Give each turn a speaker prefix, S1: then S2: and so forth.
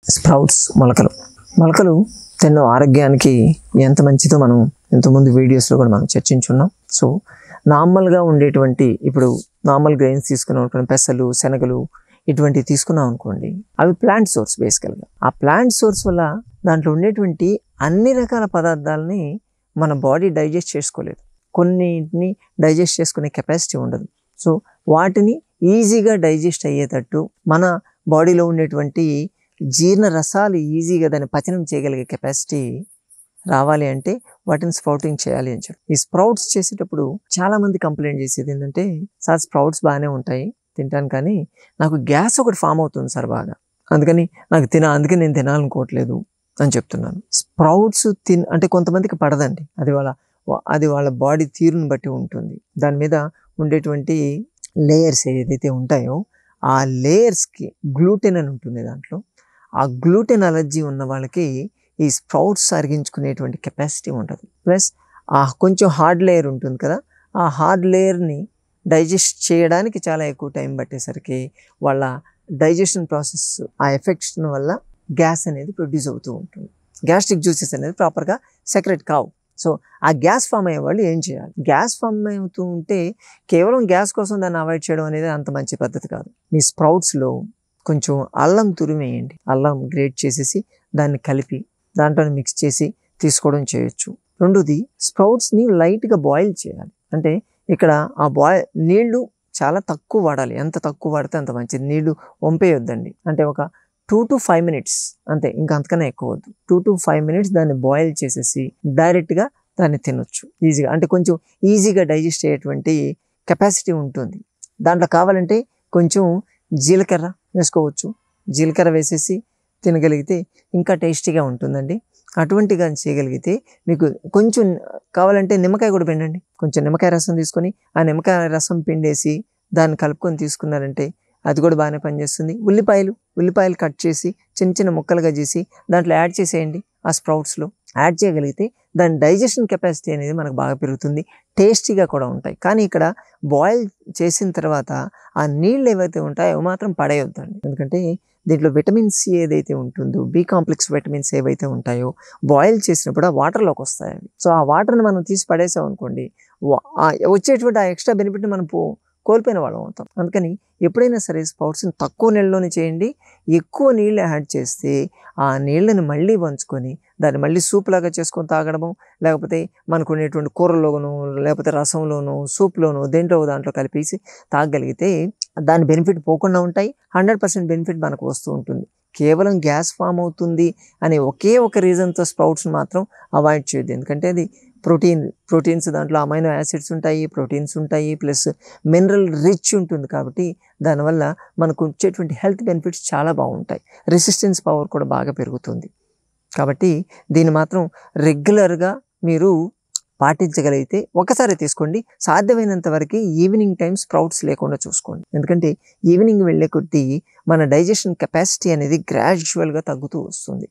S1: Sprouts మొలకలు తిన్న ఆరోగ్యానికి ఎంత మంచిదో మనం ఇంతకుముందు వీడియోస్లో కూడా మనం చర్చించున్నాం. సో నార్మల్గా ఉండేటువంటి ఇప్పుడు నార్మల్ గ్రెయిన్స్ తీసుకున్నాం అనుకోండి, పెసలు, శనగలు ఇటువంటివి తీసుకున్నాం అనుకోండి, అవి ప్లాంట్ సోర్స్. బేసికల్గా ఆ ప్లాంట్ సోర్స్ వల్ల దాంట్లో ఉండేటువంటి అన్ని రకాల పదార్థాలని మన బాడీ డైజెస్ట్ చేసుకోలేదు, కొన్నిటిని డైజెస్ట్ చేసుకునే కెపాసిటీ ఉండదు. సో వాటిని ఈజీగా డైజెస్ట్ అయ్యేటట్టు మన బాడీలో ఉండేటువంటి జీర్ణ రసాలు ఈజీగా దాన్ని పచనం చేయగలిగే కెపాసిటీ రావాలి అంటే వాటిని స్ప్రౌటింగ్ చేయాలి అని చెప్పి. ఈ స్ప్రౌట్స్ చేసేటప్పుడు చాలా మంది కంప్లైంట్ చేసేది ఏంటంటే, సార్ స్ప్రౌట్స్ బాగానే ఉంటాయి తింటాను, కానీ నాకు గ్యాస్ ఒకటి ఫామ్ అవుతుంది సార్ బాగా, అందుకని అందుకని నేను తినాలనుకోవట్లేదు అని చెప్తున్నాను. స్ప్రౌట్స్ అంటే కొంతమందికి పడదండి, అది వాళ్ళ బాడీ తీరుని బట్టి ఉంటుంది. దాని మీద ఉండేటువంటి లేయర్స్ ఏదైతే ఉంటాయో ఆ లేయర్స్కి గ్లూటెన్ అని ఉంటుంది. దాంట్లో ఆ గ్లూటెన్ అలర్జీ ఉన్న వాళ్ళకి ఈ స్ప్రౌట్స్ అరిగించుకునేటువంటి కెపాసిటీ ఉండదు. ప్లస్ ఆ కొంచెం హార్డ్ లేయర్ ఉంటుంది కదా, ఆ హార్డ్ లేయర్ని డైజెస్ట్ చేయడానికి చాలా ఎక్కువ టైం పట్టేసరికి వాళ్ళ డైజెషన్ ప్రాసెస్ ఆ ఎఫెక్షన్ వల్ల గ్యాస్ అనేది ప్రొడ్యూస్ అవుతూ ఉంటుంది. గ్యాస్ట్రిక్ జ్యూసెస్ అనేది ప్రాపర్గా సెక్రెట్ కావు. సో ఆ గ్యాస్ ఫామ్ అయ్యే వాళ్ళు ఏం చేయాలి? గ్యాస్ ఫామ్ అవుతూ ఉంటే కేవలం గ్యాస్ కోసం దాన్ని అవాయిడ్ చేయడం అనేది అంత మంచి పద్ధతి కాదు. మీ స్ప్రౌట్స్లో కొంచెం అల్లం తురిమేయండి, అల్లం గ్రేట్ చేసేసి దాన్ని కలిపి దాంట్లో మిక్స్ చేసి తీసుకోవడం చేయొచ్చు. రెండోది, స్ప్రౌట్స్ని లైట్గా బాయిల్ చేయాలి. అంటే ఇక్కడ ఆ నీళ్లు చాలా తక్కువ వాడాలి, ఎంత తక్కువ వాడితే అంత మంచిది. నీళ్లు వంపేయొద్దండి, అంటే ఒక 2 to 5 minutes అంతే, ఇంకా అంతకన్నా ఎక్కువ వద్దు. 2 to 5 minutes దాన్ని బాయిల్ చేసేసి డైరెక్ట్గా దాన్ని తినొచ్చు ఈజీగా. అంటే కొంచెం ఈజీగా డైజెస్ట్ అయ్యేటువంటి కెపాసిటీ ఉంటుంది. దాంట్లో కావాలంటే కొంచెం జీలకర్ర వేసుకోవచ్చు, జీలకర్ర వేసేసి తినగలిగితే ఇంకా టేస్టీగా ఉంటుందండి. అటువంటిగా చేయగలిగితే మీకు కొంచెం కావాలంటే నిమ్మకాయ కూడా పిండండి, కొంచెం నిమ్మకాయ రసం తీసుకొని ఆ నిమ్మకాయ రసం పిండేసి దాన్ని కలుపుకొని తీసుకున్నారంటే అది కూడా బాగానే పనిచేస్తుంది. ఉల్లిపాయలు కట్ చేసి చిన్న చిన్న ముక్కలుగా చేసి దాంట్లో యాడ్ చేసేయండి. ఆ స్ప్రౌట్స్లో యాడ్ చేయగలిగితే దాని డైజెషన్ కెపాసిటీ అనేది మనకు బాగా పెరుగుతుంది, టేస్టీగా కూడా ఉంటాయి. కానీ ఇక్కడ బాయిల్ చేసిన తర్వాత ఆ నీళ్ళు ఏవైతే ఉంటాయో అవి మాత్రం పడేయొద్దండి, ఎందుకంటే దీంట్లో విటమిన్ సి ఏదైతే ఉంటుందో, బి కాంప్లెక్స్ విటమిన్స్ ఏవైతే ఉంటాయో బాయిల్ చేసినప్పుడు ఆ వాటర్లోకి వస్తాయి అవి. సో ఆ వాటర్ని మనం తీసి పడేసాం అనుకోండి, వచ్చేటువంటి ఆ ఎక్స్ట్రా బెనిఫిట్ని మనం కోల్పోయిన వాళ్ళం అవుతాం. అందుకని ఎప్పుడైనా సరే స్ప్రౌట్స్ని తక్కువ నీళ్ళలోనే చేయండి. ఎక్కువ నీళ్ళు యాడ్ చేస్తే ఆ నీళ్ళని మళ్ళీ వంచుకొని దాన్ని మళ్ళీ సూప్ లాగా చేసుకొని తాగడము, లేకపోతే మనకు ఉండేటువంటి కూరలోనూ లేకపోతే రసంలోనూ సూప్లోనూ దాంట్లో కలిపేసి తాగగలిగితే దాని బెనిఫిట్ పోకుండా ఉంటాయి. 100% బెనిఫిట్ మనకు వస్తూ ఉంటుంది. కేవలం గ్యాస్ ఫామ్ అవుతుంది అనే ఒకే ఒక రీజన్తో స్ప్రౌట్స్ని మాత్రం అవాయిడ్ చేయొద్దు, ఎందుకంటే అది ప్రోటీన్స్ దాంట్లో అమైనో యాసిడ్స్ ఉంటాయి, ప్రోటీన్స్ ఉంటాయి, ప్లస్ మినరల్ రిచ్ ఉంటుంది. కాబట్టి దానివల్ల మనకు వచ్చేటువంటి హెల్త్ బెనిఫిట్స్ చాలా బాగుంటాయి, రెసిస్టెన్స్ పవర్ కూడా బాగా పెరుగుతుంది. కాబట్టి దీన్ని మాత్రం రెగ్యులర్గా మీరు పాటించగలిగితే ఒకసారి తీసుకోండి. సాధ్యమైనంత వరకు ఈవినింగ్ టైం స్ప్రౌట్స్ లేకుండా చూసుకోండి, ఎందుకంటే ఈవినింగ్ వెళ్ళే కొద్దీ మన డైజెషన్ కెపాసిటీ అనేది గ్రాడ్యువల్గా తగ్గుతూ వస్తుంది.